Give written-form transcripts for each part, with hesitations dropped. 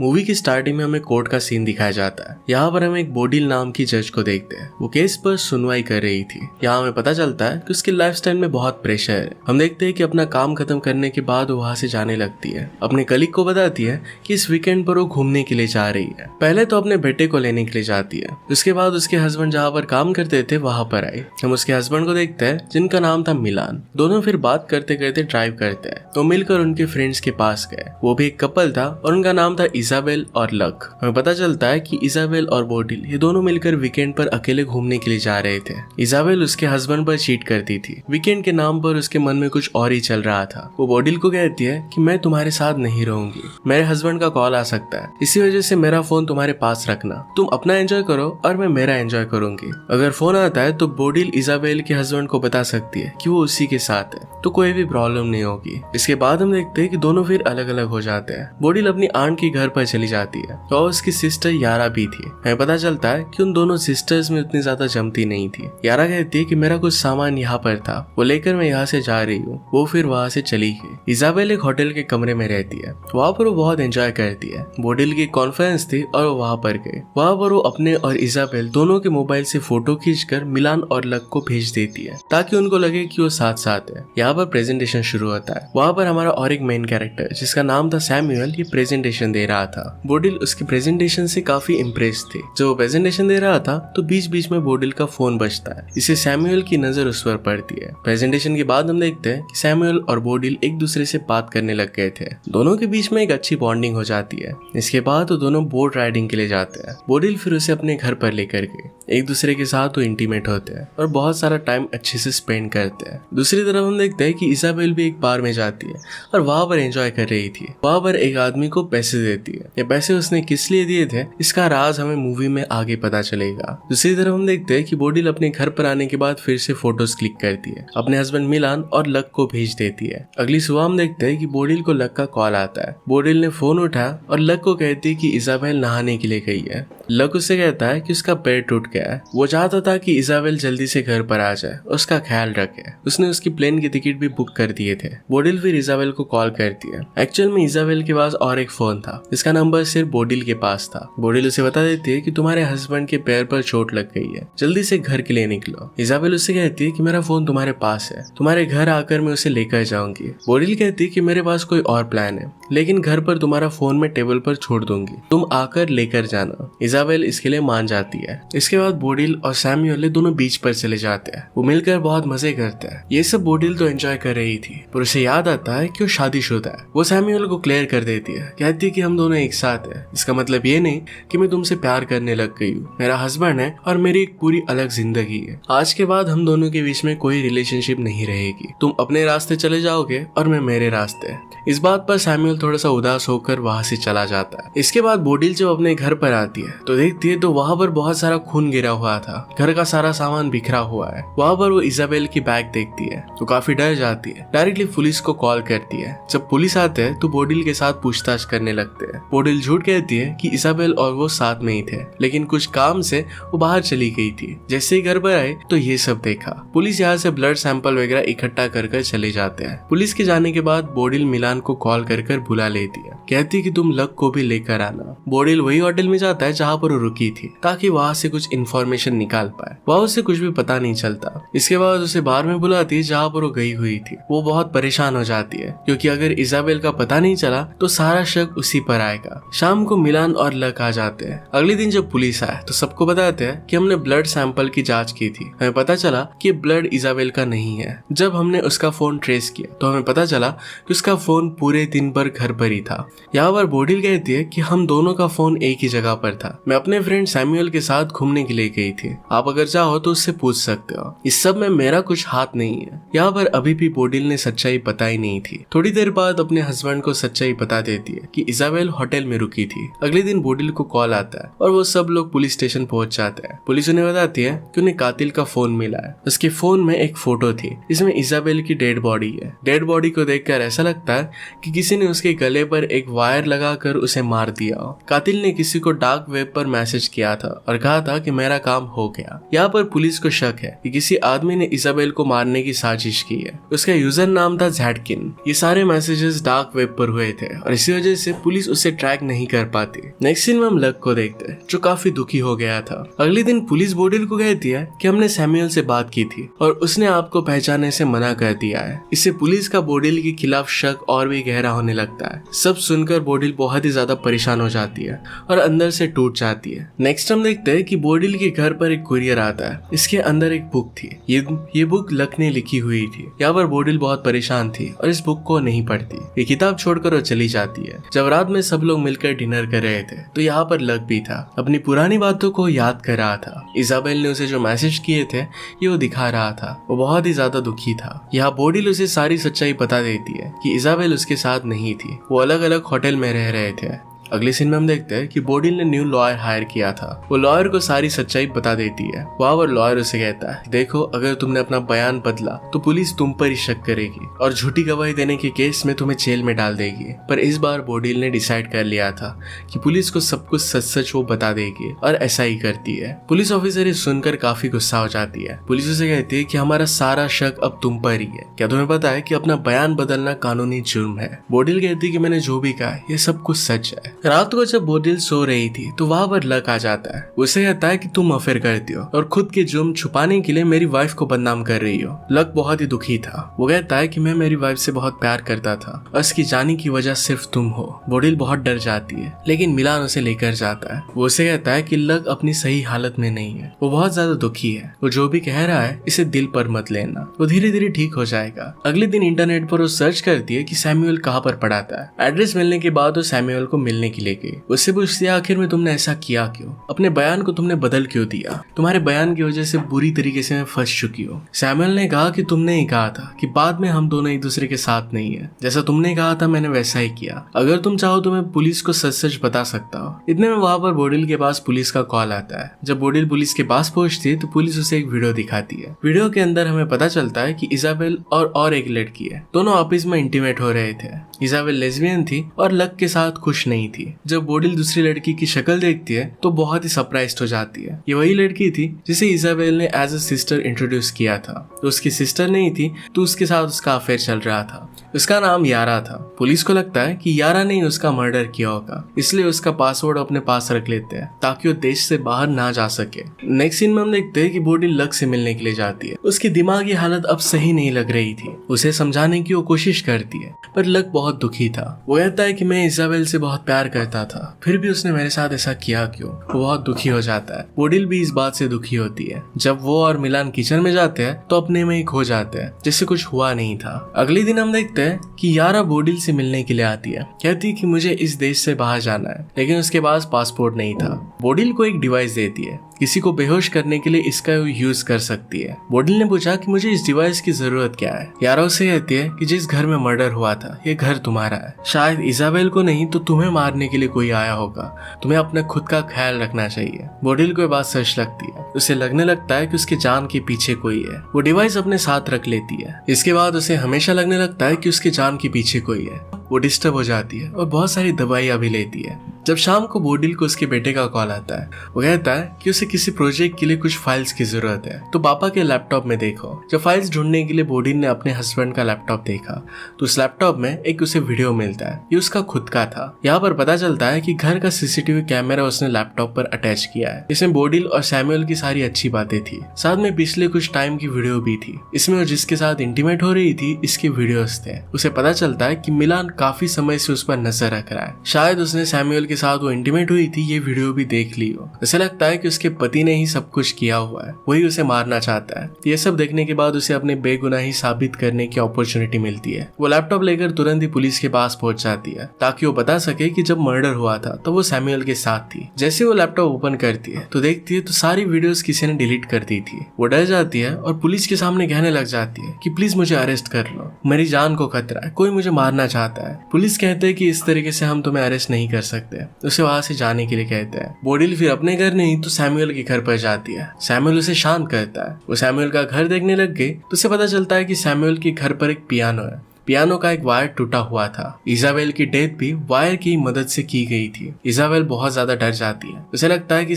Movie की starting में हमें कोर्ट का सीन दिखाया जाता है। यहाँ पर हम एक बोडिल नाम की जज को देखते हैं। वो केस पर सुनवाई कर रही थी। यहाँ हमें पता चलता है कि उसकी लाइफस्टाइल में बहुत प्रेशर है। हम देखते हैं कि अपना काम खत्म करने के बाद वो वहाँ से जाने लगती है। अपने कलीग को बताती है कि इस वीकेंड पर वो घूमने के लिए जा रही है। पहले तो अपने बेटे को लेने के लिए जाती है। उसके बाद उसके हस्बैंड जहाँ पर काम करते थे वहां पर आए। हम उसके हस्बैंड को देखते हैं जिनका नाम था मिलान। दोनों फिर बात करते करते ड्राइव करते हैं तो मिलकर उनके फ्रेंड्स के पास गए। वो भी एक कपल था और उनका नाम था इजाबेल और लक। हमें पता चलता है कि इजाबेल और बोडिल ये दोनों मिलकर वीकेंड पर अकेले घूमने के लिए जा रहे थे। इजाबेल उसके हस्बैंड पर चीट करती थी। वीकेंड के नाम पर उसके मन में कुछ और ही चल रहा था। वो बोडिल को कहती है कि मैं तुम्हारे साथ नहीं रहूंगी, मेरे हस्बैंड का कॉल आ सकता है, इसी वजह से मेरा फोन तुम्हारे पास रखना, तुम अपना एंजॉय करो और मैं मेरा एंजॉय करूंगी। अगर फोन आता है तो बोडिल इजाबेल के हस्बैंड को बता सकती है कि वो उसी के साथ है, तो कोई भी प्रॉब्लम नहीं होगी। इसके बाद हम देखते हैं कि दोनों फिर अलग अलग हो जाते हैं। बोडिल अपनी आंट के घर पर चली जाती है और उसकी सिस्टर यारा भी थी। हमें पता चलता है कि उन दोनों सिस्टर्स में उतनी ज्यादा जमती नहीं थी। यारा कहती है कि मेरा कुछ सामान यहाँ पर था, वो लेकर मैं यहाँ से जा रही हूँ। वो फिर वहाँ से चली गई। इजाबेल एक होटल के कमरे में रहती है। वहाँ पर वो बहुत एंजॉय करती है। बोडिल की कॉन्फ्रेंस थी और वो वहाँ पर गए। वहाँ पर वो अपने और इजाबेल दोनों के मोबाइल से फोटो खींचकर मिलान और लक को भेज देती है ताकि उनको लगे कि वो साथ साथ है। यहाँ पर प्रेजेंटेशन शुरू होता है। वहाँ पर हमारा और एक मेन कैरेक्टर जिसका नाम था सैमुअल ये प्रेजेंटेशन दे रहा था। बोडिल उसकी प्रेजेंटेशन से काफी इम्प्रेस थी। जब वो प्रेजेंटेशन दे रहा था तो बीच बीच में बोडिल का फोन बजता है। इससे सैमुअल की नजर उस पर पड़ती है। प्रेजेंटेशन के बाद हम देखते हैं कि सैमुअल और बोडिल एक दूसरे से बात करने लग गए थे। दोनों के बीच में एक अच्छी बॉन्डिंग हो जाती है। इसके बाद वो दोनों बोट राइडिंग के लिए जाते हैं। बोडिल फिर उसे अपने घर पर लेकर गए। एक दूसरे के साथ वो इंटीमेट होते हैं और बहुत सारा टाइम अच्छे से स्पेंड करते हैं। दूसरी तरफ हम देखते हैं कि इजाबेल भी एक बार में जाती है और वहां पर एंजॉय कर रही थी। वहां पर एक आदमी को पैसे देती है। ये पैसे उसने किस लिए दिए थे इसका राज हमें मूवी में आगे पता चलेगा। दूसरी तरफ हम देखते हैं कि बोडिल अपने घर पर आने के बाद फिर से फोटोज क्लिक करती है। अपने हस्बैंड मिलान और लक को भेज देती है। अगली सुबह हम देखते हैं कि बोडिल को लक का कॉल आता है। बोडिल ने फोन उठाया और लक को कहती है कि इजाबेल नहाने के लिए गई है। लक उससे कहता है कि उसका पैर टूट गया है। वो चाहता था कि इजाबेल जल्दी से घर पर आ जाए, उसका ख्याल रखे। उसने उसकी प्लेन की टिकट भी बुक कर दिए थे। बोडिल फिर इजाबेल को कॉल करती है। एक्चुअल में इजाबेल के पास और एक फोन था जिसका नंबर सिर्फ बोडिल के पास था। बोडिल उसे बता देती है कि तुम्हारे हस्बैंड के पैर पर चोट लग गई है, जल्दी से घर के लिए निकलो। इजाबेल उससे कहती है कि मेरा फोन तुम्हारे पास है, तुम्हारे घर आकर मैं उसे लेकर जाऊंगी। बोडिल कहती है कि मेरे पास कोई और प्लान है, लेकिन घर पर तुम्हारा फोन मैं टेबल पर छोड़ दूंगी, तुम आकर लेकर जाना। इजाबेल इसके लिए मान जाती है। इसके बाद बोडिल और सैमुअल दोनों बीच पर चले जाते हैं। वो मिलकर बहुत मजे करते हैं। ये सब बोडिल तो एंजॉय कर रही थी पर उसे याद आता है कि वो शादीशुदा है। वो सैमुअल को क्लियर कर देती है, कहती है कि हम दोनों एक साथ हैं। इसका मतलब ये नहीं कि मैं तुमसे प्यार करने लग गई हूँ, मेरा हस्बैंड है और मेरी एक पूरी अलग जिंदगी है। आज के बाद हम दोनों के बीच में कोई रिलेशनशिप नहीं रहेगी, तुम अपने रास्ते चले जाओगे और मैं मेरे रास्ते। इस बात पर सैमुअल थोड़ा सा उदास होकर वहां से चला जाता है। इसके बाद बोडिल जब अपने घर पर आती है तो देखती है तो वहां पर बहुत सारा खून गिरा हुआ था। घर का सारा सामान बिखरा हुआ है। वहां पर वो इजाबेल की बैग देखती है तो काफी डर जाती है। डायरेक्टली पुलिस को कॉल करती है। जब पुलिस आते हैं तो बोडिल के साथ पूछताछ करने लगते हैं। बोडिल झूठ कहती है कि इजाबेल और वो साथ में ही थे, लेकिन कुछ काम से वो बाहर चली गई थी। जैसे ही घर पर आए तो ये सब देखा। पुलिस यहाँ से ब्लड सैंपल वगैरह इकट्ठा कर चले जाते हैं। पुलिस के जाने के बाद बोडिल मिलान को कॉल कर बुला लेती है। कहती है कि तुम लक को भी लेकर आना। बोडिल वही होटल में जाता है जहाँ पर वो रुकी थी ताकि वहाँ से कुछ इन्फॉर्मेशन निकाल पाए। वहाँ उसे कुछ भी पता नहीं चलता। इसके बाद उसे बार में बुलाती है जहाँ पर वो गई हुई थी। वो बहुत परेशान हो जाती है क्योंकि अगर इजाबेल का पता नहीं चला तो सारा शक उसी पर आएगा। शाम को मिलान और लक आ जाते हैं। अगले दिन जब पुलिस आए तो सबको बताते हैं कि हमने ब्लड सैंपल की जांच की थी, हमें पता चला कि ब्लड इजाबेल का नहीं है। जब हमने उसका फोन ट्रेस किया तो हमें पता चला कि उसका फोन पूरे दिन भर घर पर ही था। यहाँ पर बोडिल कहती है कि हम दोनों का फोन एक ही जगह पर था। मैं अपने फ्रेंड सैमुअल के साथ घूमने के लिए गई थी, आप अगर चाहो तो उससे पूछ सकते हो। इस सब में मेरा कुछ हाथ नहीं है। यहाँ पर अभी भी बोडिल ने सच्चाई पता ही नहीं थी। थोड़ी देर बाद अपने हस्बैंड को सच्चाई बता देती है कि इजाबेल होटल में रुकी थी। अगले दिन बोडिल को कॉल आता है और वो सब लोग पुलिस स्टेशन पहुंच जाते हैं। पुलिस उन्हें बताती है कि उन्हें कातिल का फोन मिला है। उसके फोन में एक फोटो थी, इसमें इजाबेल की डेड बॉडी है। डेड बॉडी को देखकर ऐसा लगता है कि किसी ने उसके गले पर एक वायर लगाकर उसे मार दिया हो। कातिल ने किसी को डार्क वेब वेब पर मैसेज किया था और कहा था कि मेरा काम हो गया। यहाँ पर पुलिस को शक है कि किसी आदमी ने इजाबेल को मारने की साजिश की है। उसका यूजर नाम था ज़ैटकिन। ये सारे मैसेजेस डार्क वेब पर हुए थे और इसी वजह से पुलिस उसे ट्रैक नहीं कर पाती। नेक्स्ट सीन में हम लक को देखते हैं जो काफी दुखी हो गया था। अगले दिन पुलिस बोडिल को कहती है कि हमने सैमुअल से बात की थी और उसने आपको पहचानने से मना कर दिया है। इससे पुलिस का बोडिल के खिलाफ शक और भी गहरा होने लगता है। सब सुनकर बोडिल बहुत ही ज्यादा परेशान हो जाती है और अंदर से टूट जाती है। नेक्स्ट हम देखते हैं कि बोडिल के घर पर एक कुरियर आता है। इसके अंदर एक बुक थी। ये बुक लक ने लिखी हुई थी। यहाँ पर बोडिल बहुत परेशान थी और इस बुक को नहीं पढ़ती। ये किताब छोड़कर वो चली जाती है। जब रात में सब लोग मिलकर डिनर कर रहे थे तो यहाँ पर लक भी था। अपनी पुरानी बातों को याद कर रहा था। इजाबेल ने उसे जो मैसेज किए थे ये वो दिखा रहा था। वो बहुत ही ज्यादा दुखी था। यहाँ बोडिल उसे सारी सच्चाई बता देती है कि इजाबेल उसके साथ नहीं थी। वो अलग अलग होटल में रह रहे थे। अगले सीन में हम देखते हैं कि बोडिल ने न्यू लॉयर हायर किया था। वो लॉयर को सारी सच्चाई बता देती है। वहाँ पर लॉयर उसे कहता है, देखो अगर तुमने अपना बयान बदला तो पुलिस तुम पर ही शक करेगी और झूठी गवाही देने के केस में तुम्हें जेल में डाल देगी। पर इस बार बोडिल ने डिसाइड कर लिया था कि पुलिस को सब कुछ सच सच वो बता देगी और ऐसा ही करती है। पुलिस ऑफिसर ये सुनकर काफी गुस्सा हो जाती है। पुलिस उसे कहती है कि हमारा सारा शक अब तुम पर ही है। क्या तुम्हें पता है कि अपना बयान बदलना कानूनी जुर्म है? बोडिल कहती है कि मैंने जो भी कहा ये सब कुछ सच है। रात को जब बोडिल सो रही थी तो वहाँ पर लक आ जाता है। उसे कहता है कि तुम अफेयर करती हो और खुद के जुर्म छुपाने के लिए मेरी वाइफ को बदनाम कर रही हो। लक बहुत ही दुखी था। वो कहता है कि मैं मेरी वाइफ से बहुत प्यार करता था और उसकी जाने की वजह सिर्फ तुम हो। बोडिल बहुत डर जाती है लेकिन मिलान उसे लेकर जाता है। वो उसे कहता है कि लक अपनी सही हालत में नहीं है। वो बहुत ज्यादा दुखी है। वो जो भी कह रहा है इसे दिल पर मत लेना। वो धीरे धीरे ठीक हो जाएगा। अगले दिन इंटरनेट पर वो सर्च करती है कि सैमुअल कहाँ पर पढ़ाता है। एड्रेस मिलने के बाद वो सैमुअल को मिलने के लिए गई। उससे पूछती है आखिर में तुमने ऐसा किया क्यों? अपने बयान को तुमने बदल क्यों दिया? तुम्हारे बयान की वजह से बुरी तरीके से मैं फंस चुकी हूँ। सैमुअल ने कहा कि तुमने ही कहा था कि बाद में हम दोनों एक दूसरे के साथ नहीं है। जैसा तुमने कहा था मैंने वैसा ही किया। अगर तुम चाहो तो मैं पुलिस को सच सच बता सकता हूँ। इतने में वहाँ पर बोडिल के पास पुलिस का कॉल आता है। जब बोडिल पुलिस के पास पहुंचती है तो पुलिस उसे एक वीडियो दिखाती है। वीडियो के अंदर हमें पता चलता है कि इजाबेल और एक लड़की है। दोनों आपस में इंटीमेट हो रहे थे। इजाबेल लेस्बियन थी और लक के साथ खुश नहीं थी। जब बोडिल दूसरी लड़की की शक्ल देखती है तो बहुत ही सरप्राइज्ड हो जाती है। ये वही लड़की थी जिसे इजाबेल ने एज अ सिस्टर इंट्रोड्यूस किया था। तो उसकी सिस्टर नहीं थी तो उसके साथ उसका अफेयर चल रहा था। उसका नाम यारा था। पुलिस को लगता है कि यारा ने उसका मर्डर किया होगा, इसलिए उसका पासवर्ड अपने पास रख लेते हैं ताकि वो देश से बाहर ना जा सके। नेक्स्ट सीन में हम देखते हैं कि बोडिल लक से मिलने के लिए जाती है। उसकी दिमागी हालत अब सही नहीं लग रही थी। उसे समझाने की वो कोशिश करती है पर लक बहुत दुखी था। वो कहता है कि मैं इजाबेल से बहुत प्यार करता था, फिर भी उसने मेरे साथ ऐसा किया क्यों? वो बहुत दुखी हो जाता है। बोडिल भी इस बात से दुखी होती है। जब वो और मिलान किचन में जाते हैं तो अपने में ही खो जाते हैं जैसे कुछ हुआ नहीं था। अगले दिन हम देखते हैं कि यारा बोडिल से मिलने के लिए आती है। कहती है कि मुझे इस देश से बाहर जाना है, लेकिन उसके पास पासपोर्ट नहीं था। बोडिल को एक डिवाइस देती है। किसी को बेहोश करने के लिए इसका यूज कर सकती है। बोडिल ने पूछा कि मुझे इस डिवाइस की जरूरत क्या है। यारा उसे कहती है कि जिस घर में मर्डर हुआ था ये घर तुम्हारा है। शायद इजाबेल को नहीं तो तुम्हें मारने के लिए कोई आया होगा। तुम्हें अपने खुद का ख्याल रखना चाहिए। बोडिल को ये बात सच लगती है। उसे लगने लगता है कि उसके जान के पीछे कोई है। वो डिवाइस अपने साथ रख लेती है। इसके बाद उसे हमेशा लगने लगता है कि उसके जान के पीछे कोई है। वो डिस्टर्ब हो जाती है और बहुत सारी दवाइयां भी लेती है। जब शाम को बोडिल को उसके बेटे का कॉल आता है, वो कहता है कि उसे किसी प्रोजेक्ट के लिए कुछ फाइल्स की जरूरत है, तो पापा के लैपटॉप में देखो। जब फाइल्स ढूंढने के लिए बोडिल ने अपने हस्बैंड का लैपटॉप देखा तो उस लैपटॉप में एक उसे वीडियो मिलता है। ये उसका खुद का था। यहाँ पर पता चलता है कि घर का सीसीटीवी कैमरा उसने लैपटॉप पर अटैच किया है। इसमें बोडिल और सैमुअल की सारी अच्छी बातें थी। साथ में पिछले कुछ टाइम की वीडियो भी थी। इसमें वो जिसके साथ इंटीमेट हो रही थी इसके वीडियोस थे। उसे पता चलता है कि मिलान काफी समय से उस पर नजर रख रहा है। शायद उसने सैमुअल के साथ वो इंटीमेट हुई थी ये वीडियो भी देख ली हो। उसे लगता है कि उसके पति ने ही सब कुछ किया हुआ है, वही उसे मारना चाहता है। ये सब देखने के बाद उसे अपने बेगुनाही साबित करने की अपॉर्चुनिटी मिलती है। वो लैपटॉप लेकर तुरंत ही पुलिस के पास पहुंच जाती है ताकि वो बता सके कि जब मर्डर हुआ था तो वो सैमुअल के साथ थी। जैसे वो लैपटॉप ओपन करती है तो देखती है तो सारी वीडियोस किसी ने डिलीट कर दी थी। वो डर जाती है और पुलिस के सामने कहने लग जाती है कि प्लीज मुझे अरेस्ट कर लो, मेरी जान को खतरा है, कोई मुझे मारना चाहता है। पुलिस कहते हैं कि इस तरीके से हम तुम्हें अरेस्ट नहीं कर सकते। उसे वहां से जाने के लिए कहते हैं। बोडिल फिर अपने घर नहीं तो सैमुअल के घर पर जाती है। सैमुअल उसे शांत करता है। वो सैमुअल का घर देखने लग गई तो उसे पता चलता है कि सैमुअल के घर पर एक पियानो है। पियानो का एक वायर टूटा हुआ था। इजाबेल की डेथ भी वायर की मदद से की गई थी। इजाबेल बहुत ज्यादा डर जाती है। उसे लगता है कि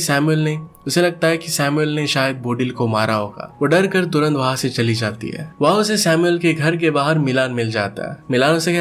सैमुअल ने शायद बोडिल को मारा होगा। वो डर कर तुरंत वहां से चली जाती है। वहां उसे सैमुअल के घर के बाहर मिलान मिल जाता है। मिलान उसे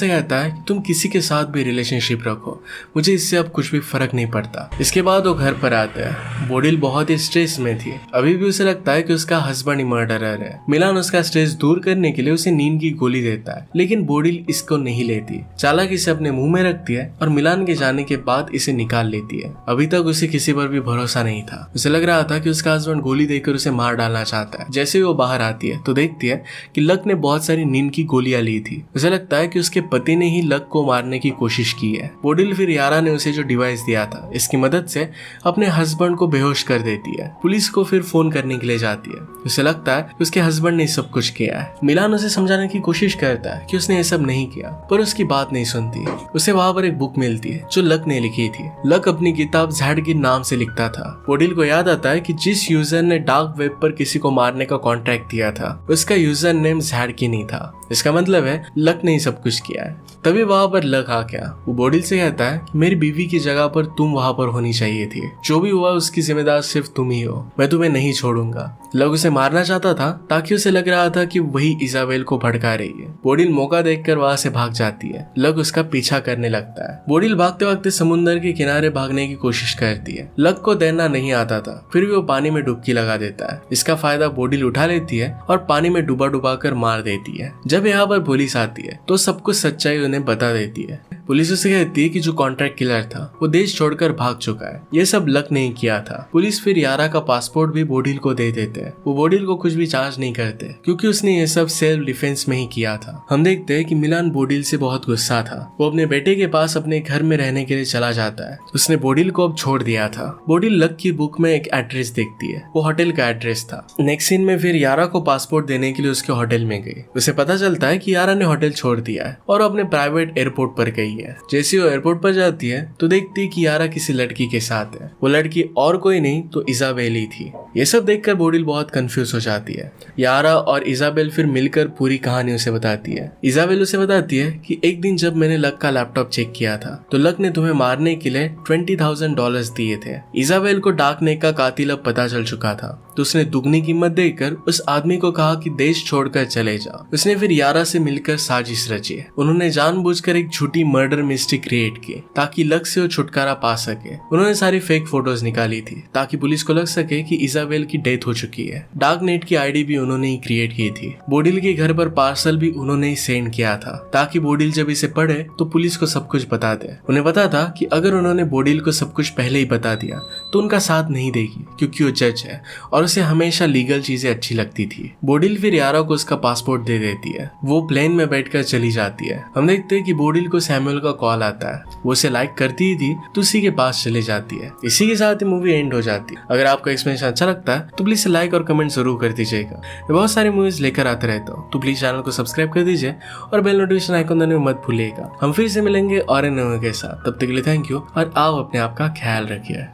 कहता है कि तुम किसी के साथ भी रिलेशनशिप रखो, मुझे इससे अब कुछ भी फर्क नहीं पड़ता। इसके बाद वो घर पर आता है। बोडिल बहुत ही स्ट्रेस में थी। अभी भी उसे लगता है कि उसका हस्बैंड ही मर्डरर है। मिलान उसका स्ट्रेस दूर करने के लिए उसे नींद की गोली देता है, लेकिन बोडिल इसको नहीं लेती। चालाकी से अपने मुंह में रखती है और मिलान के जाने के बाद इसे निकाल लेती है। अभी तक उसे किसी पर भी भरोसा नहीं था। उसे लग रहा था कि उसका हस्बैंड गोली देकर उसे मार डालना चाहता है। जैसे ही वो बाहर आती है तो देखती है कि लक ने बहुत सारी नींद की गोलियां ली थी। उसे लगता है कि उसके पति ने ही लक को मारने की कोशिश की है। बोडिल फिर यारा ने उसे जो डिवाइस दिया था इसकी मदद से अपने हस्बैंड को बेहोश कर देती है। पुलिस को फिर फोन करने के लिए जाती है। उसे लगता है कि उसके हस्बैंड ने सब कुछ किया है। मिलान उसे समझाने की कोशिश करता है कि उसने ये सब नहीं किया, पर उसकी बात नहीं सुनती। उसे वहां पर एक बुक मिलती है जो लक ने लिखी थी। लक अपनी किताब जैड के नाम से लिखता था। बोडिल को याद आता है कि जिस यूजर ने डार्क वेब पर किसी को मारने का कॉन्ट्रैक्ट दिया था उसका यूजर नेम जैड की नहीं था। इसका मतलब है लक ने ही सब कुछ किया है। तभी वहां पर लक आ गया। वो बोडिल से कहता है कि मेरी बीवी की जगह पर तुम वहां पर होनी चाहिए थी। जो भी हुआ उसकी जिम्मेदार सिर्फ तुम ही हो। मैं तुम्हें नहीं छोड़ूंगा। लक उसे मारना चाहता था ताकि उसे लग रहा था कि वही इजाबेल को भड़का रही है। बोडिल मौका देखकर वहां से भाग जाती है। लक उसका पीछा करने लगता है। बोडिल भागते भागते समुद्र के किनारे भागने की कोशिश करती है। लक को तैरना नहीं आता था, फिर भी वो पानी में डुबकी लगा देता है। इसका फायदा बोडिल उठा लेती है और पानी में डुबा कर मार देती है। जब यहाँ पर पुलिस आती है तो सब कुछ सच्चाई उन्हें बता देती है। पुलिस उसे कहती है कि जो कॉन्ट्रैक्ट किलर था वो देश छोड़कर भाग चुका है। ये सब लक नहीं किया था। पुलिस फिर यारा का पासपोर्ट भी बोडिल को दे देते हैं। वो बोडिल को कुछ भी चार्ज नहीं करते क्योंकि उसने ये सब सेल्फ डिफेंस में ही किया था। हम देखते हैं कि मिलान बोडिल से बहुत गुस्सा था। वो अपने बेटे के पास अपने घर में रहने के लिए चला जाता है। उसने बोडिल को अब छोड़ दिया था। बोडिल लक की बुक में एक एड्रेस देखती है। वो होटल का एड्रेस था। नेक्स्ट सीन में फिर यारा को पासपोर्ट देने के लिए उसके होटल में गई। उसे पता चलता है कि यारा ने होटल छोड़ दिया है और अपने प्राइवेट एयरपोर्ट पर गई है। जैसे वो एयरपोर्ट पर जाती है तो देखती है कि यारा किसी लड़की के साथ है। वो लड़की और कोई नहीं तो इजाबेल ही थी। ये सब देखकर बोडिल बहुत कंफ्यूज हो जाती है। यारा और इजाबेल फिर मिलकर पूरी कहानी उसे बताती है। इजाबेल उसे बताती है कि एक दिन जब मैंने लक का लैपटॉप चेक किया था तो लक ने तुम्हें मारने के लिए $20,000 दिए थे। इजाबेल को डार्क नेट का कातिल अब पता चल चुका था तो उसने दुगनी कीमत देकर उस आदमी को कहा कि देश छोड़कर चले जाओ। उसने फिर यारा से मिलकर साजिश रची। उन्होंने जानबूझकर एक झूठी मर्डर मिस्ट्री क्रिएट की ताकि लक से वो छुटकारा पा सके। उन्होंने सारी फेक फोटोज निकाली थी ताकि पुलिस को लग सके कि इजाबेल की डेथ हो चुकी है। डार्क नेट की आईडी भी उन्होंने ही क्रिएट की थी। बोडिल के घर पर पार्सल भी उन्होंने ही सेंड किया था ताकि बोडिल जब इसे पढ़े तो पुलिस को सब कुछ बता दे। उन्हें पता था कि अगर उन्होंने बोडिल को सब कुछ पहले ही बता दिया तो उनका साथ नहीं देगी क्योंकि वो जज है और उसे हमेशा लीगल चीजें अच्छी लगती थी। बोडिल फिर यारा को उसका पासपोर्ट दे देती है। वो प्लेन में बैठकर चली जाती है। हम देखते हैं कि बोडिल को सैमुअल का कॉल आता है। वो उसे लाइक करती ही थी तो उसी के पास चली जाती है। इसी के साथ ही मूवी एंड हो जाती है। अगर आपको एक्सप्लेनेशन अच्छा लगता है तो प्लीज लाइक और कमेंट जरूर कर दीजिएगा। मैं बहुत सारी मूवीज लेकर आते रहता हूँ तो प्लीज चैनल को सब्सक्राइब कर दीजिए और बेल नोटिफिकेशन आइकन दबाने मत भूलिएगा। हम फिर से मिलेंगे और इन मूवी के साथ। तब तक के लिए थैंक यू और आप अपने आप का ख्याल रखिए।